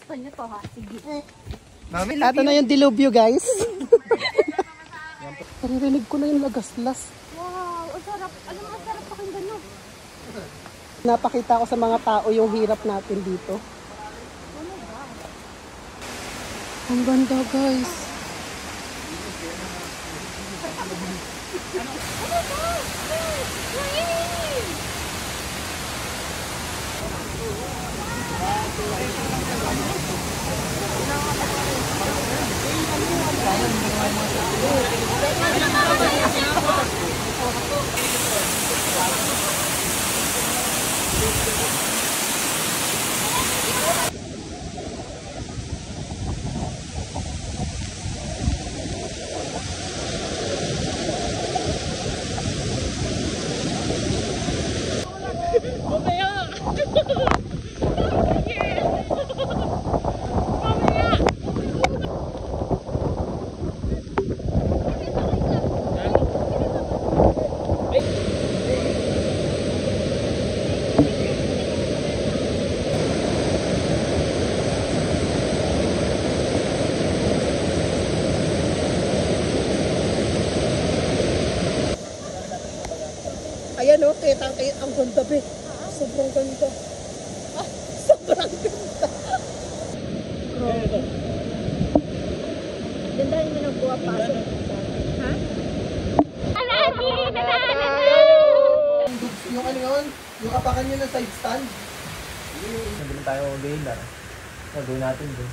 Gusto niyo to ha? Sige. Ito na yung dilubyo guys. Naririnig ko na yung lagaslas. Wow, ang sarap. Alam mo, ang sarap pakinggan no? Napakita ko sa mga tao yung hirap natin dito. Ang ganda guys. Ayan o, kitang-kita ang ganda be. Sobrang ganda. Sobrang ganda. Gandahin mo ng buwa pa. Ha? Yung ano yun? Yung apakan nyo ng side stand? Nabili tayo gawin na. Gawin natin doon.